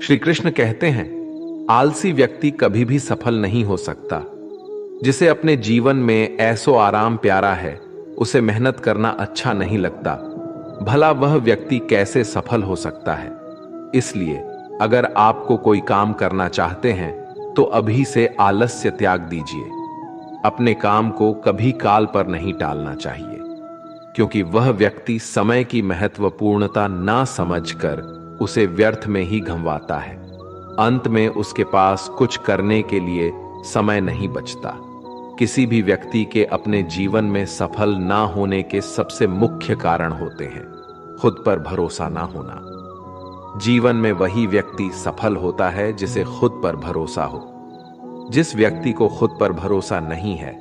श्री कृष्ण कहते हैं, आलसी व्यक्ति कभी भी सफल नहीं हो सकता। जिसे अपने जीवन में ऐसो आराम प्यारा है, उसे मेहनत करना अच्छा नहीं लगता, भला वह व्यक्ति कैसे सफल हो सकता है। इसलिए अगर आपको कोई काम करना चाहते हैं तो अभी से आलस्य त्याग दीजिए। अपने काम को कभी काल पर नहीं टालना चाहिए, क्योंकि वह व्यक्ति समय की महत्वपूर्णता ना समझकर उसे व्यर्थ में ही गंवाता है। अंत में उसके पास कुछ करने के लिए समय नहीं बचता। किसी भी व्यक्ति के अपने जीवन में सफल ना होने के सबसे मुख्य कारण होते हैं खुद पर भरोसा ना होना। जीवन में वही व्यक्ति सफल होता है जिसे खुद पर भरोसा हो। जिस व्यक्ति को खुद पर भरोसा नहीं है,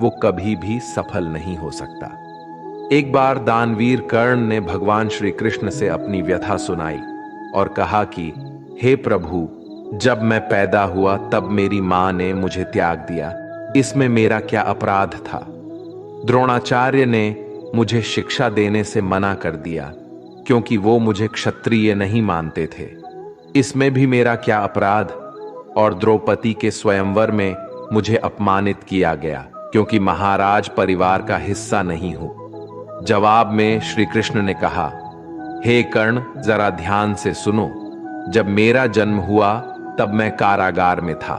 वो कभी भी सफल नहीं हो सकता। एक बार दानवीर कर्ण ने भगवान श्री कृष्ण से अपनी व्यथा सुनाई और कहा कि हे प्रभु, जब मैं पैदा हुआ तब मेरी मां ने मुझे त्याग दिया, इसमें मेरा क्या अपराध था। द्रोणाचार्य ने मुझे शिक्षा देने से मना कर दिया क्योंकि वो मुझे क्षत्रिय नहीं मानते थे, इसमें भी मेरा क्या अपराध। और द्रौपदी के स्वयंवर में मुझे अपमानित किया गया क्योंकि महाराज परिवार का हिस्सा नहीं हूं। जवाब में श्री कृष्ण ने कहा, हे कर्ण, जरा ध्यान से सुनो। जब मेरा जन्म हुआ तब मैं कारागार में था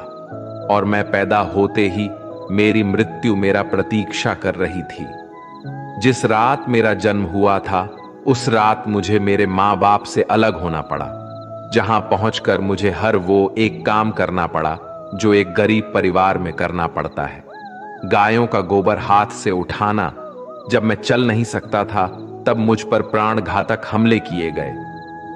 और मैं पैदा होते ही मेरी मृत्यु मेरा प्रतीक्षा कर रही थी। जिस रात मेरा जन्म हुआ था उस रात मुझे मेरे माँ बाप से अलग होना पड़ा, जहां पहुंचकर मुझे हर वो एक काम करना पड़ा जो एक गरीब परिवार में करना पड़ता है। गायों का गोबर हाथ से उठाना। जब मैं चल नहीं सकता था तब मुझ पर प्राण घातक हमले किए गए।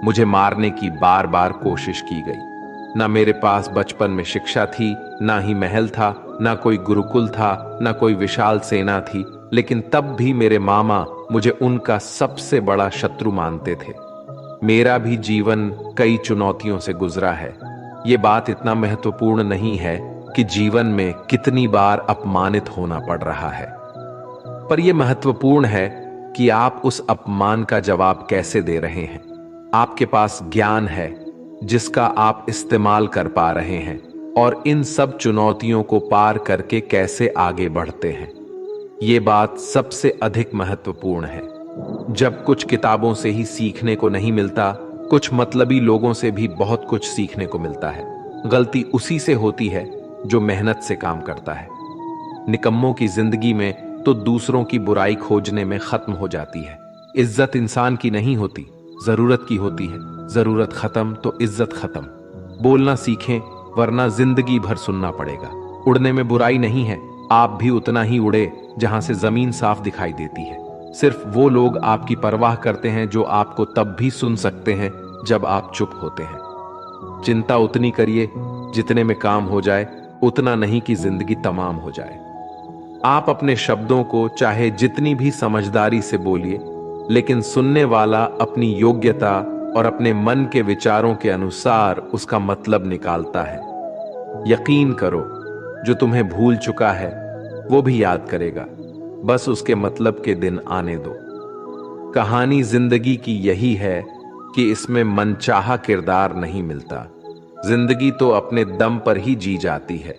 मुझे मारने की बार बार कोशिश की गई। ना मेरे पास बचपन में शिक्षा थी, ना ही महल था, ना कोई गुरुकुल था, ना कोई विशाल सेना थी, लेकिन तब भी मेरे मामा मुझे उनका सबसे बड़ा शत्रु मानते थे। मेरा भी जीवन कई चुनौतियों से गुजरा है। ये बात इतना महत्वपूर्ण नहीं है कि जीवन में कितनी बार अपमानित होना पड़ रहा है, पर यह महत्वपूर्ण है कि आप उस अपमान का जवाब कैसे दे रहे हैं। आपके पास ज्ञान है जिसका आप इस्तेमाल कर पा रहे हैं और इन सब चुनौतियों को पार करके कैसे आगे बढ़ते हैं। ये बात सबसे अधिक महत्वपूर्ण है। जब कुछ किताबों से ही सीखने को नहीं मिलता, कुछ मतलबी लोगों से भी बहुत कुछ सीखने को मिलता है। गलती उसी से होती है जो मेहनत से काम करता है। निकम्मों की जिंदगी में तो दूसरों की बुराई खोजने में खत्म हो जाती है। इज्जत इंसान की नहीं होती, जरूरत की होती है। जरूरत खत्म तो इज्जत खत्म। बोलना सीखें, वरना जिंदगी भर सुनना पड़ेगा। उड़ने में बुराई नहीं है, आप भी उतना ही उड़े जहां से जमीन साफ दिखाई देती है। सिर्फ वो लोग आपकी परवाह करते हैं जो आपको तब भी सुन सकते हैं जब आप चुप होते हैं। चिंता उतनी करिए जितने में काम हो जाए, उतना नहीं कि जिंदगी तमाम हो जाए। आप अपने शब्दों को चाहे जितनी भी समझदारी से बोलिए, लेकिन सुनने वाला अपनी योग्यता और अपने मन के विचारों के अनुसार उसका मतलब निकालता है। यकीन करो, जो तुम्हें भूल चुका है वो भी याद करेगा, बस उसके मतलब के दिन आने दो। कहानी जिंदगी की यही है कि इसमें मनचाहा किरदार नहीं मिलता। जिंदगी तो अपने दम पर ही जी जाती है।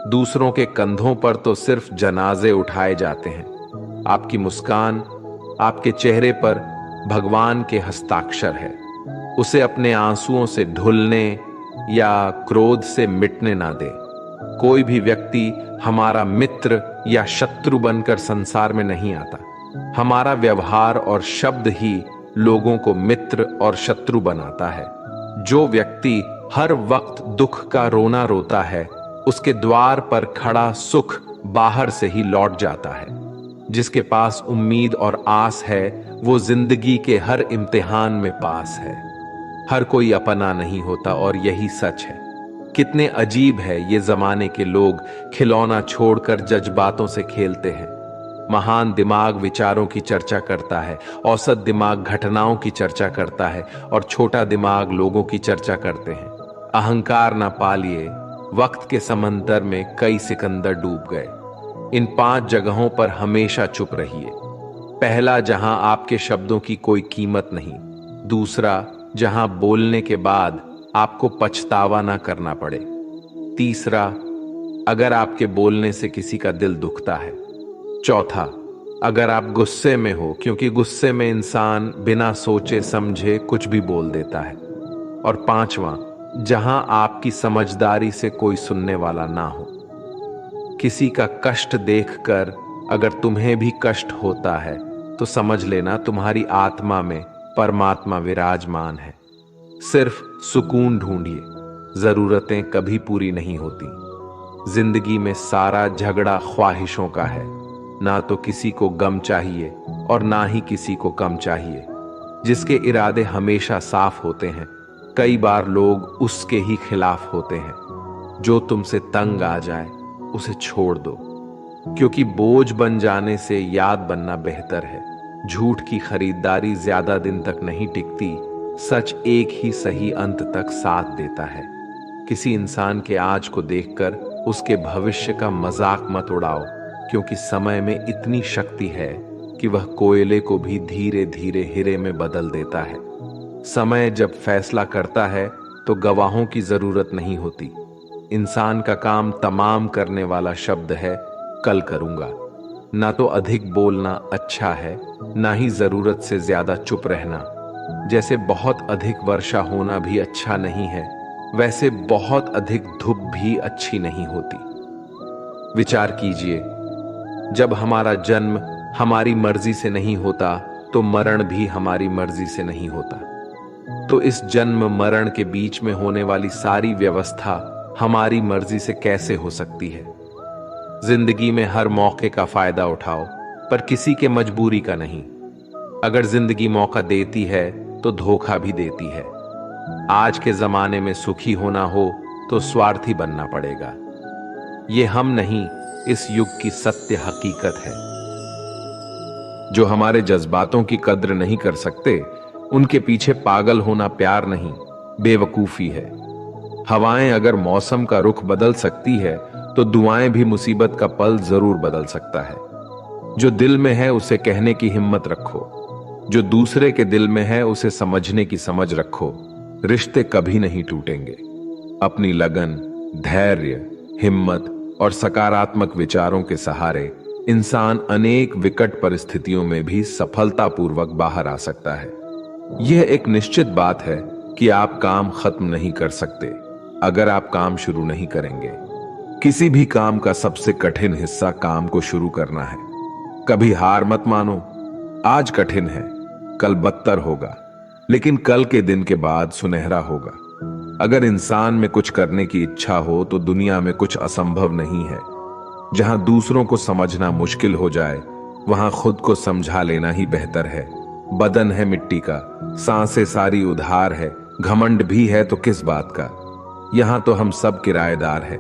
दूसरों के कंधों पर तो सिर्फ जनाजे उठाए जाते हैं। आपकी मुस्कान, आपके चेहरे पर भगवान के हस्ताक्षर है। उसे अपने आंसुओं से धुलने या क्रोध से मिटने ना दे। कोई भी व्यक्ति हमारा मित्र या शत्रु बनकर संसार में नहीं आता। हमारा व्यवहार और शब्द ही लोगों को मित्र और शत्रु बनाता है। जो व्यक्ति हर वक्त दुख का रोना रोता है, उसके द्वार पर खड़ा सुख बाहर से ही लौट जाता है। जिसके पास उम्मीद और आस है, वो जिंदगी के हर इम्तिहान में पास है। हर कोई अपना नहीं होता और यही सच है। कितने अजीब है ये जमाने के लोग, खिलौना छोड़कर जज्बातों से खेलते हैं। महान दिमाग विचारों की चर्चा करता है, औसत दिमाग घटनाओं की चर्चा करता है और छोटा दिमाग लोगों की चर्चा करते हैं। अहंकार ना पालिए, वक्त के समंदर में कई सिकंदर डूब गए। इन 5 जगहों पर हमेशा चुप रहिए। पहला, जहां आपके शब्दों की कोई कीमत नहीं। दूसरा, जहां बोलने के बाद आपको पछतावा ना करना पड़े। तीसरा, अगर आपके बोलने से किसी का दिल दुखता है। चौथा, अगर आप गुस्से में हो, क्योंकि गुस्से में इंसान बिना सोचे समझे कुछ भी बोल देता है। और पांचवा, जहां आपकी समझदारी से कोई सुनने वाला ना हो। किसी का कष्ट देखकर अगर तुम्हें भी कष्ट होता है तो समझ लेना तुम्हारी आत्मा में परमात्मा विराजमान है। सिर्फ सुकून ढूंढिए, जरूरतें कभी पूरी नहीं होती। जिंदगी में सारा झगड़ा ख्वाहिशों का है। ना तो किसी को गम चाहिए और ना ही किसी को कम चाहिए। जिसके इरादे हमेशा साफ होते हैं, कई बार लोग उसके ही खिलाफ होते हैं। जो तुमसे तंग आ जाए उसे छोड़ दो, क्योंकि बोझ बन जाने से याद बनना बेहतर है। झूठ की खरीदारी ज्यादा दिन तक नहीं टिकती। सच एक ही सही अंत तक साथ देता है। किसी इंसान के आज को देखकर उसके भविष्य का मजाक मत उड़ाओ, क्योंकि समय में इतनी शक्ति है कि वह कोयले को भी धीरे धीरे हीरे में बदल देता है। समय जब फैसला करता है तो गवाहों की जरूरत नहीं होती। इंसान का काम तमाम करने वाला शब्द है कल करूंगा। ना तो अधिक बोलना अच्छा है, ना ही जरूरत से ज्यादा चुप रहना। जैसे बहुत अधिक वर्षा होना भी अच्छा नहीं है, वैसे बहुत अधिक धूप भी अच्छी नहीं होती। विचार कीजिए, जब हमारा जन्म हमारी मर्जी से नहीं होता तो मरण भी हमारी मर्जी से नहीं होता। तो इस जन्म मरण के बीच में होने वाली सारी व्यवस्था हमारी मर्जी से कैसे हो सकती है? जिंदगी में हर मौके का फायदा उठाओ, पर किसी के मजबूरी का नहीं। अगर जिंदगी मौका देती है तो धोखा भी देती है। आज के जमाने में सुखी होना हो तो स्वार्थी बनना पड़ेगा। ये हम नहीं, इस युग की सत्य हकीकत है। जो हमारे जज्बातों की कद्र नहीं कर सकते, उनके पीछे पागल होना प्यार नहीं, बेवकूफी है। हवाएं अगर मौसम का रुख बदल सकती है तो दुआएं भी मुसीबत का पल जरूर बदल सकता है। जो दिल में है उसे कहने की हिम्मत रखो, जो दूसरे के दिल में है उसे समझने की समझ रखो। रिश्ते कभी नहीं टूटेंगे। अपनी लगन, धैर्य, हिम्मत और सकारात्मक विचारों के सहारे इंसान अनेक विकट परिस्थितियों में भी सफलतापूर्वक बाहर आ सकता है। यह एक निश्चित बात है कि आप काम खत्म नहीं कर सकते अगर आप काम शुरू नहीं करेंगे। किसी भी काम का सबसे कठिन हिस्सा काम को शुरू करना है। कभी हार मत मानो। आज कठिन है, कल बदतर होगा, लेकिन कल के दिन के बाद सुनहरा होगा। अगर इंसान में कुछ करने की इच्छा हो तो दुनिया में कुछ असंभव नहीं है। जहां दूसरों को समझना मुश्किल हो जाए, वहां खुद को समझा लेना ही बेहतर है। बदन है मिट्टी का, सांसें सारी उधार है, घमंड भी है तो किस बात का। यहां तो हम सब किराएदार हैं।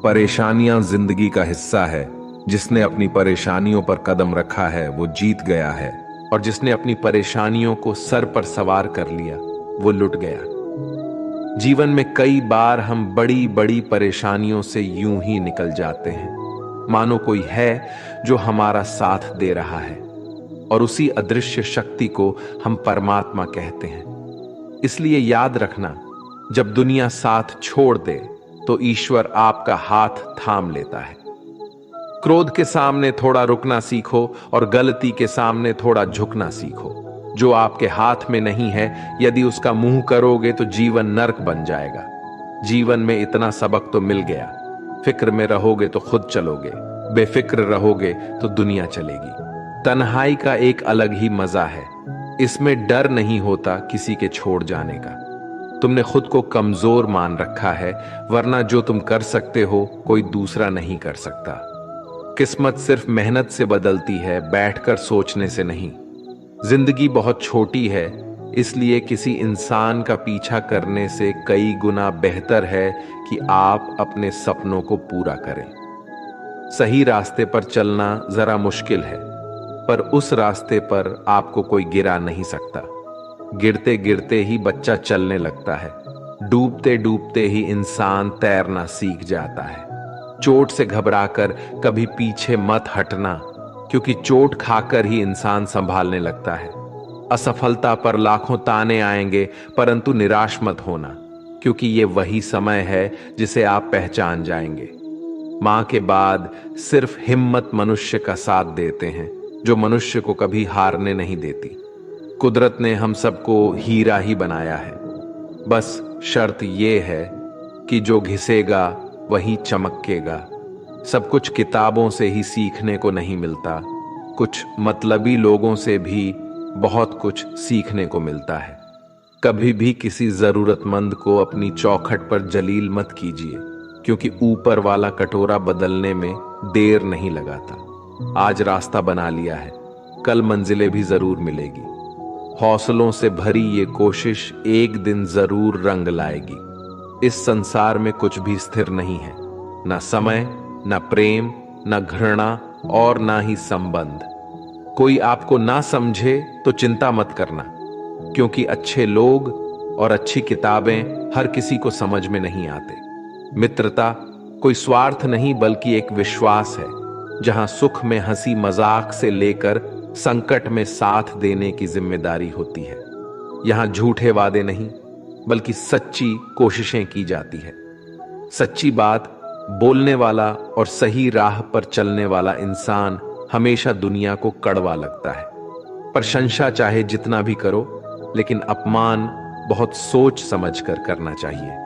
परेशानियां जिंदगी का हिस्सा है। जिसने अपनी परेशानियों पर कदम रखा है वो जीत गया है, और जिसने अपनी परेशानियों को सर पर सवार कर लिया वो लुट गया। जीवन में कई बार हम बड़ी बड़ी परेशानियों से यूं ही निकल जाते हैं, मानो कोई है जो हमारा साथ दे रहा है, और उसी अदृश्य शक्ति को हम परमात्मा कहते हैं। इसलिए याद रखना, जब दुनिया साथ छोड़ दे तो ईश्वर आपका हाथ थाम लेता है। क्रोध के सामने थोड़ा रुकना सीखो और गलती के सामने थोड़ा झुकना सीखो। जो आपके हाथ में नहीं है, यदि उसका मुंह करोगे तो जीवन नर्क बन जाएगा। जीवन में इतना सबक तो मिल गया। फिक्र में रहोगे तो खुद चलोगे, बेफिक्र रहोगे तो दुनिया चलेगी। तन्हाई का एक अलग ही मजा है। इसमें डर नहीं होता किसी के छोड़ जाने का। तुमने खुद को कमजोर मान रखा है, वरना जो तुम कर सकते हो कोई दूसरा नहीं कर सकता। किस्मत सिर्फ मेहनत से बदलती है, बैठकर सोचने से नहीं। जिंदगी बहुत छोटी है, इसलिए किसी इंसान का पीछा करने से कई गुना बेहतर है कि आप अपने सपनों को पूरा करें। सही रास्ते पर चलना जरा मुश्किल है, पर उस रास्ते पर आपको कोई गिरा नहीं सकता। गिरते गिरते ही बच्चा चलने लगता है, डूबते डूबते ही इंसान तैरना सीख जाता है। चोट से घबराकर कभी पीछे मत हटना, क्योंकि चोट खाकर ही इंसान संभालने लगता है। असफलता पर लाखों ताने आएंगे, परंतु निराश मत होना, क्योंकि ये वही समय है जिसे आप पहचान जाएंगे। मां के बाद सिर्फ हिम्मत मनुष्य का साथ देते हैं, जो मनुष्य को कभी हारने नहीं देती। कुदरत ने हम सबको हीरा ही बनाया है, बस शर्त ये है कि जो घिसेगा वही चमकेगा। सब कुछ किताबों से ही सीखने को नहीं मिलता, कुछ मतलबी लोगों से भी बहुत कुछ सीखने को मिलता है। कभी भी किसी जरूरतमंद को अपनी चौखट पर जलील मत कीजिए, क्योंकि ऊपर वाला कटोरा बदलने में देर नहीं लगाता। आज रास्ता बना लिया है, कल मंजिलें भी जरूर मिलेगी। हौसलों से भरी ये कोशिश एक दिन जरूर रंग लाएगी। इस संसार में कुछ भी स्थिर नहीं है, ना समय, ना प्रेम, ना घृणा और ना ही संबंध। कोई आपको ना समझे तो चिंता मत करना, क्योंकि अच्छे लोग और अच्छी किताबें हर किसी को समझ में नहीं आते। मित्रता कोई स्वार्थ नहीं बल्कि एक विश्वास है, जहां सुख में हंसी मजाक से लेकर संकट में साथ देने की जिम्मेदारी होती है। यहां झूठे वादे नहीं बल्कि सच्ची कोशिशें की जाती है। सच्ची बात बोलने वाला और सही राह पर चलने वाला इंसान हमेशा दुनिया को कड़वा लगता है। प्रशंसा चाहे जितना भी करो, लेकिन अपमान बहुत सोच समझ कर करना चाहिए।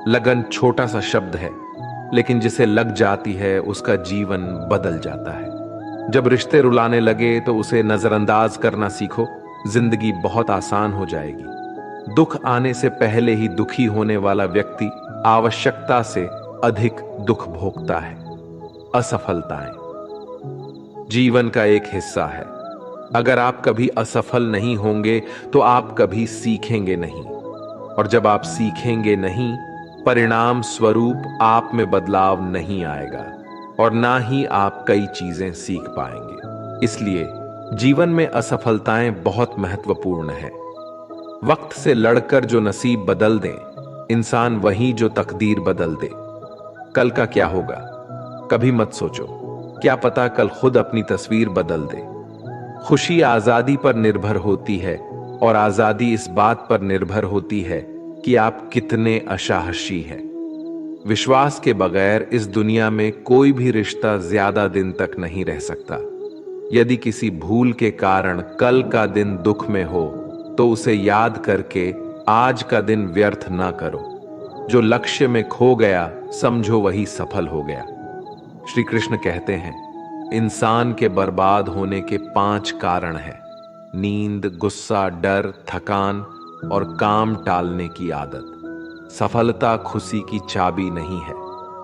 लगन छोटा सा शब्द है, लेकिन जिसे लग जाती है उसका जीवन बदल जाता है। जब रिश्ते रुलाने लगे तो उसे नजरअंदाज करना सीखो, जिंदगी बहुत आसान हो जाएगी। दुख आने से पहले ही दुखी होने वाला व्यक्ति आवश्यकता से अधिक दुख भोगता है। असफलताएं जीवन का एक हिस्सा है। अगर आप कभी असफल नहीं होंगे तो आप कभी सीखेंगे नहीं, और जब आप सीखेंगे नहीं, परिणाम स्वरूप आप में बदलाव नहीं आएगा और ना ही आप कई चीजें सीख पाएंगे। इसलिए जीवन में असफलताएं बहुत महत्वपूर्ण है। वक्त से लड़कर जो नसीब बदल दे, इंसान वही जो तकदीर बदल दे। कल का क्या होगा कभी मत सोचो, क्या पता कल खुद अपनी तस्वीर बदल दे। खुशी आजादी पर निर्भर होती है और आजादी इस बात पर निर्भर होती है कि आप कितने असाहसी हैं। विश्वास के बगैर इस दुनिया में कोई भी रिश्ता ज्यादा दिन तक नहीं रह सकता। यदि किसी भूल के कारण कल का दिन दुख में हो तो उसे याद करके आज का दिन व्यर्थ ना करो। जो लक्ष्य में खो गया समझो वही सफल हो गया। श्री कृष्ण कहते हैं, इंसान के बर्बाद होने के 5 कारण हैं: नींद, गुस्सा, डर, थकान और काम टालने की आदत। सफलता खुशी की चाबी नहीं है,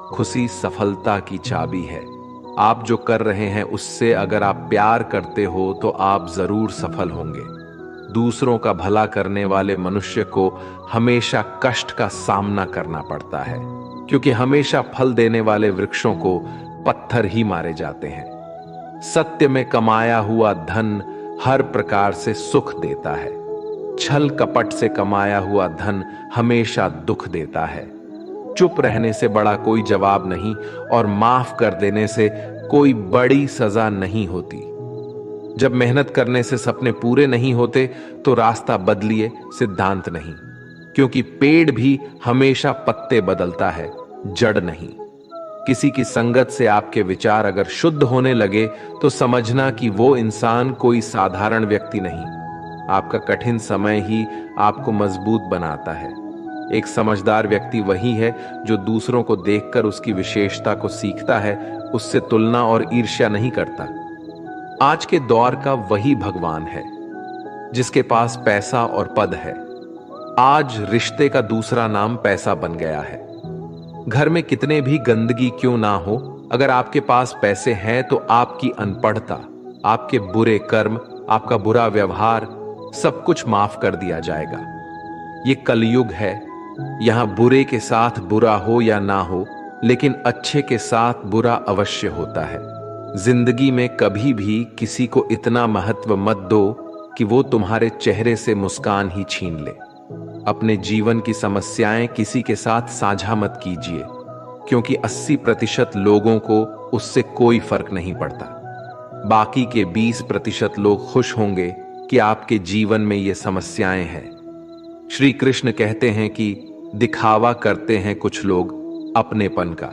खुशी सफलता की चाबी है। आप जो कर रहे हैं उससे अगर आप प्यार करते हो तो आप जरूर सफल होंगे। दूसरों का भला करने वाले मनुष्य को हमेशा कष्ट का सामना करना पड़ता है, क्योंकि हमेशा फल देने वाले वृक्षों को पत्थर ही मारे जाते हैं। सत्य में कमाया हुआ धन हर प्रकार से सुख देता है। छल कपट से कमाया हुआ धन हमेशा दुख देता है। चुप रहने से बड़ा कोई जवाब नहीं और माफ कर देने से कोई बड़ी सजा नहीं होती। जब मेहनत करने से सपने पूरे नहीं होते तो रास्ता बदलिए, सिद्धांत नहीं, क्योंकि पेड़ भी हमेशा पत्ते बदलता है, जड़ नहीं। किसी की संगत से आपके विचार अगर शुद्ध होने लगे तो समझना कि वो इंसान कोई साधारण व्यक्ति नहीं। आपका कठिन समय ही आपको मजबूत बनाता है। एक समझदार व्यक्ति वही है जो दूसरों को देखकर उसकी विशेषता को सीखता है, उससे तुलना और ईर्ष्या नहीं करता। आज के दौर का वही भगवान है जिसके पास पैसा और पद है। आज रिश्ते का दूसरा नाम पैसा बन गया है। घर में कितने भी गंदगी क्यों ना हो, अगर आपके पास पैसे हैं तो आपकी अनपढ़ता, आपके बुरे कर्म, आपका बुरा व्यवहार सब कुछ माफ कर दिया जाएगा। ये कलयुग है, यहां बुरे के साथ बुरा हो या ना हो, लेकिन अच्छे के साथ बुरा अवश्य होता है। जिंदगी में कभी भी किसी को इतना महत्व मत दो कि वो तुम्हारे चेहरे से मुस्कान ही छीन ले। अपने जीवन की समस्याएं किसी के साथ साझा मत कीजिए, क्योंकि 80% लोगों को उससे कोई फर्क नहीं पड़ता। बाकी के 20% लोग खुश होंगे कि आपके जीवन में ये समस्याएं हैं। श्री कृष्ण कहते हैं कि दिखावा करते हैं कुछ लोग अपनेपन का।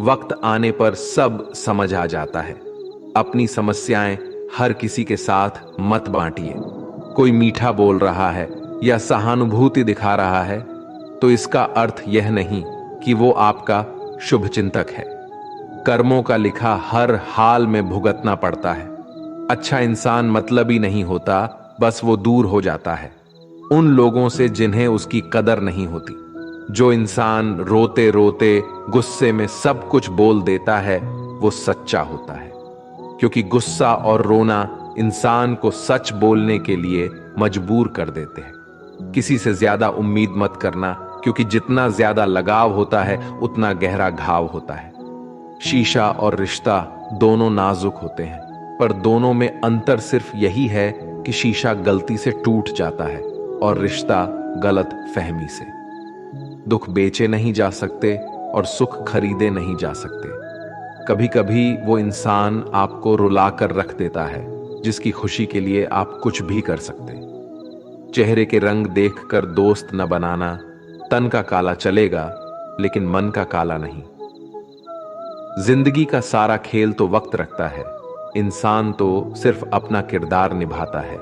वक्त आने पर सब समझ आ जाता है। अपनी समस्याएं हर किसी के साथ मत बांटिए। कोई मीठा बोल रहा है या सहानुभूति दिखा रहा है तो इसका अर्थ यह नहीं कि वो आपका शुभचिंतक है। कर्मों का लिखा हर हाल में भुगतना पड़ता है। अच्छा इंसान मतलबी नहीं होता, बस वो दूर हो जाता है उन लोगों से जिन्हें उसकी कदर नहीं होती। जो इंसान रोते रोते गुस्से में सब कुछ बोल देता है वो सच्चा होता है, क्योंकि गुस्सा और रोना इंसान को सच बोलने के लिए मजबूर कर देते हैं। किसी से ज्यादा उम्मीद मत करना, क्योंकि जितना ज्यादा लगाव होता है उतना गहरा घाव होता है। शीशा और रिश्ता दोनों नाजुक होते हैं, पर दोनों में अंतर सिर्फ यही है कि शीशा गलती से टूट जाता है और रिश्ता गलत फहमी से। दुख बेचे नहीं जा सकते और सुख खरीदे नहीं जा सकते। कभी कभी वो इंसान आपको रुलाकर रख देता है जिसकी खुशी के लिए आप कुछ भी कर सकते। चेहरे के रंग देखकर दोस्त न बनाना। तन का काला चलेगा लेकिन मन का काला नहीं। जिंदगी का सारा खेल तो वक्त रखता है, इंसान तो सिर्फ अपना किरदार निभाता है।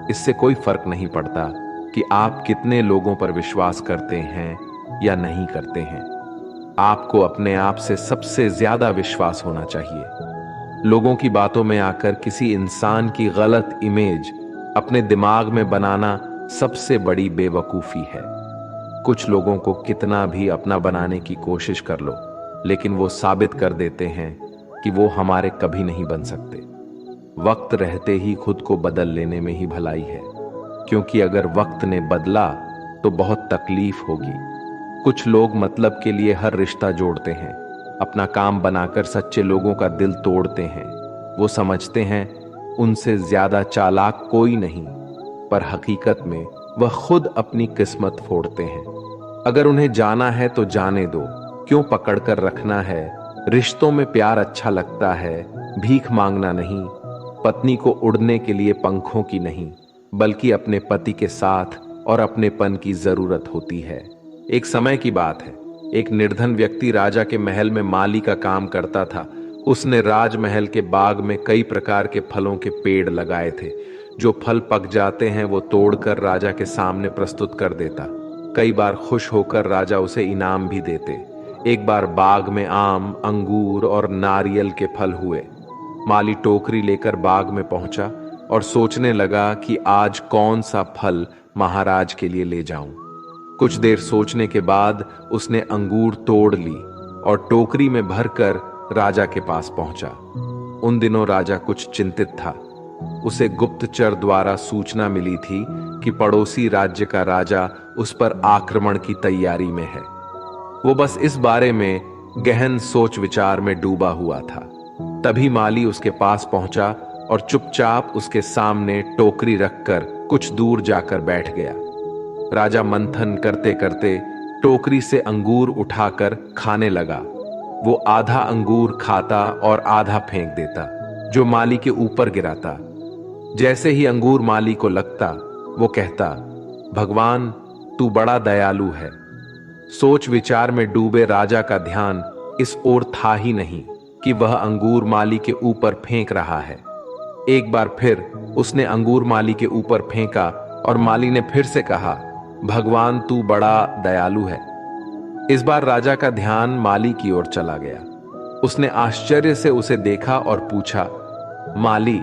इससे कोई फर्क नहीं पड़ता कि आप कितने लोगों पर विश्वास करते हैं या नहीं करते हैं। आपको अपने आप से सबसे ज्यादा विश्वास होना चाहिए। लोगों की बातों में आकर किसी इंसान की गलत इमेज अपने दिमाग में बनाना सबसे बड़ी बेवकूफी है। कुछ लोगों को कितना भी अपना बनाने की कोशिश कर लो, लेकिन वो साबित कर देते हैं कि वो हमारे कभी नहीं बन सकते। वक्त रहते ही खुद को बदल लेने में ही भलाई है, क्योंकि अगर वक्त ने बदला तो बहुत तकलीफ होगी। कुछ लोग मतलब के लिए हर रिश्ता जोड़ते हैं, अपना काम बनाकर सच्चे लोगों का दिल तोड़ते हैं। वो समझते हैं उनसे ज्यादा चालाक कोई नहीं, पर हकीकत में वह खुद अपनी किस्मत फोड़ते हैं। अगर उन्हें जाना है तो जाने दो, क्यों पकड़ कर रखना है। रिश्तों में प्यार अच्छा लगता है, भीख मांगना नहीं। पत्नी को उड़ने के लिए पंखों की नहीं, बल्कि अपने पति के साथ और अपनेपन की जरूरत होती है। एक समय की बात है, एक निर्धन व्यक्ति राजा के महल में माली का काम करता था। उसने राजमहल के बाग में कई प्रकार के फलों के पेड़ लगाए थे। जो फल पक जाते हैं वो तोड़कर राजा के सामने प्रस्तुत कर देता। कई बार खुश होकर राजा उसे इनाम भी देते। एक बार बाग में आम, अंगूर और नारियल के फल हुए। माली टोकरी लेकर बाग में पहुंचा और सोचने लगा कि आज कौन सा फल महाराज के लिए ले जाऊं। कुछ देर सोचने के बाद उसने अंगूर तोड़ ली और टोकरी में भरकर राजा के पास पहुंचा। उन दिनों राजा कुछ चिंतित था। उसे गुप्तचर द्वारा सूचना मिली थी कि पड़ोसी राज्य का राजा उस पर आक्रमण की तैयारी में है। वो बस इस बारे में गहन सोच विचार में डूबा हुआ था। तभी माली उसके पास पहुंचा और चुपचाप उसके सामने टोकरी रखकर कुछ दूर जाकर बैठ गया। राजा मंथन करते करते टोकरी से अंगूर उठाकर खाने लगा। वो आधा अंगूर खाता और आधा फेंक देता, जो माली के ऊपर गिराता। जैसे ही अंगूर माली को लगता, वो कहता, भगवान तू बड़ा दयालु है। सोच विचार में डूबे राजा का ध्यान इस ओर था ही नहीं कि वह अंगूर माली के ऊपर फेंक रहा है। एक बार फिर उसने अंगूर माली के ऊपर फेंका और माली ने फिर से कहा, भगवान तू बड़ा दयालु है। इस बार राजा का ध्यान माली की ओर चला गया। उसने आश्चर्य से उसे देखा और पूछा, माली,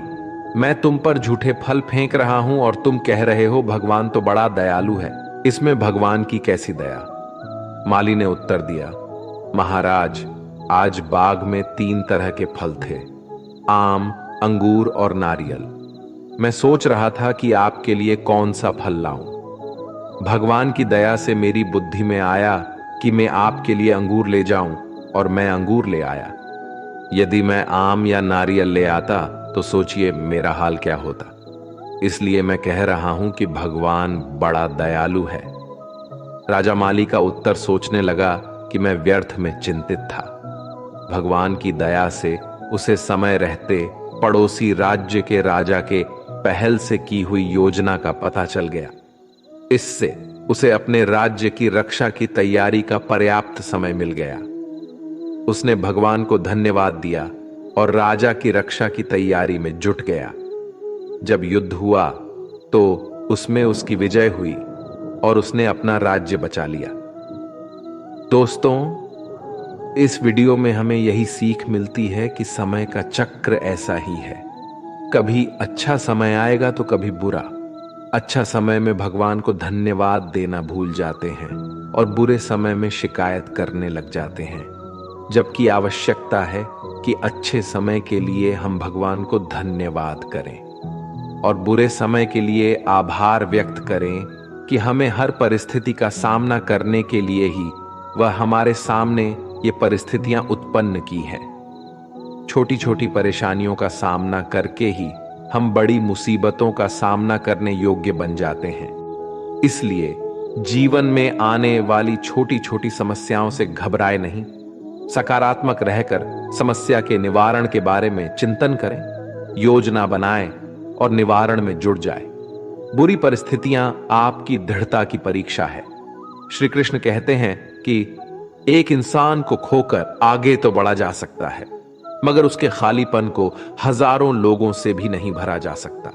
मैं तुम पर झूठे फल फेंक रहा हूं और तुम कह रहे हो भगवान तो बड़ा दयालु है। इसमें भगवान की कैसी दया? माली ने उत्तर दिया, महाराज, आज बाग में 3 तरह के फल थे, आम, अंगूर और नारियल। मैं सोच रहा था कि आपके लिए कौन सा फल लाऊं। भगवान की दया से मेरी बुद्धि में आया कि मैं आपके लिए अंगूर ले जाऊं, और मैं अंगूर ले आया। यदि मैं आम या नारियल ले आता तो सोचिए मेरा हाल क्या होता। इसलिए मैं कह रहा हूं कि भगवान बड़ा दयालु है। राजा माली का उत्तर सोचने लगा कि मैं व्यर्थ में चिंतित था। भगवान की दया से उसे समय रहते पड़ोसी राज्य के राजा के पहल से की हुई योजना का पता चल गया। इससे उसे अपने राज्य की रक्षा की तैयारी का पर्याप्त समय मिल गया। उसने भगवान को धन्यवाद दिया और राजा की रक्षा की तैयारी में जुट गया। जब युद्ध हुआ तो उसमें उसकी विजय हुई और उसने अपना राज्य बचा लिया। दोस्तों, इस वीडियो में हमें यही सीख मिलती है कि समय का चक्र ऐसा ही है। कभी अच्छा समय आएगा तो कभी बुरा। अच्छा समय में भगवान को धन्यवाद देना भूल जाते हैं और बुरे समय में शिकायत करने लग जाते हैं, जबकि आवश्यकता है कि अच्छे समय के लिए हम भगवान को धन्यवाद करें और बुरे समय के लिए आभार व्यक्त करें कि हमें हर परिस्थिति का सामना करने के लिए ही वह हमारे सामने ये परिस्थितियां उत्पन्न की हैं। छोटी छोटी परेशानियों का सामना करके ही हम बड़ी मुसीबतों का सामना करने योग्य बन जाते हैं। इसलिए जीवन में आने वाली छोटी छोटी समस्याओं से घबराए नहीं, सकारात्मक रहकर समस्या के निवारण के बारे में चिंतन करें, योजना बनाएं और निवारण में जुट जाए। बुरी परिस्थितियां आपकी दृढ़ता की परीक्षा है। श्री कृष्ण कहते हैं कि एक इंसान को खोकर आगे तो बढ़ा जा सकता है, मगर उसके खालीपन को हजारों लोगों से भी नहीं भरा जा सकता।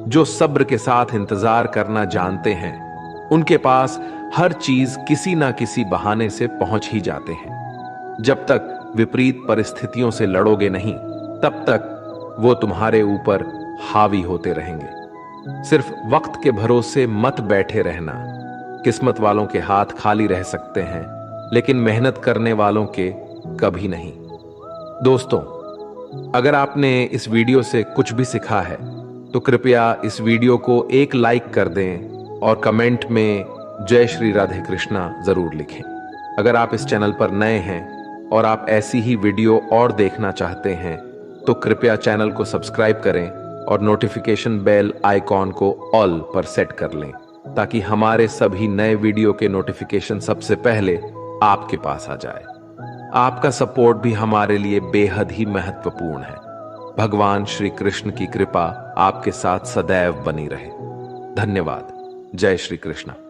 जो सब्र के साथ इंतजार करना जानते हैं, उनके पास हर चीज किसी ना किसी बहाने से पहुंच ही जाते हैं। जब तक विपरीत परिस्थितियों से लड़ोगे नहीं, तब तक वो तुम्हारे ऊपर हावी होते रहेंगे। सिर्फ वक्त के भरोसे मत बैठे रहना। किस्मत वालों के हाथ खाली रह सकते हैं, लेकिन मेहनत करने वालों के कभी नहीं। दोस्तों, अगर आपने इस वीडियो से कुछ भी सीखा है तो कृपया इस वीडियो को एक लाइक कर दें और कमेंट में जय श्री राधे कृष्णा जरूर लिखें। अगर आप इस चैनल पर नए हैं और आप ऐसी ही वीडियो और देखना चाहते हैं तो कृपया चैनल को सब्सक्राइब करें और नोटिफिकेशन बेल आइकॉन को ऑल पर सेट कर लें, ताकि हमारे सभी नए वीडियो के नोटिफिकेशन सबसे पहले आपके पास आ जाए। आपका सपोर्ट भी हमारे लिए बेहद ही महत्वपूर्ण है। भगवान श्री कृष्ण की कृपा आपके साथ सदैव बनी रहे। धन्यवाद। जय श्री कृष्ण।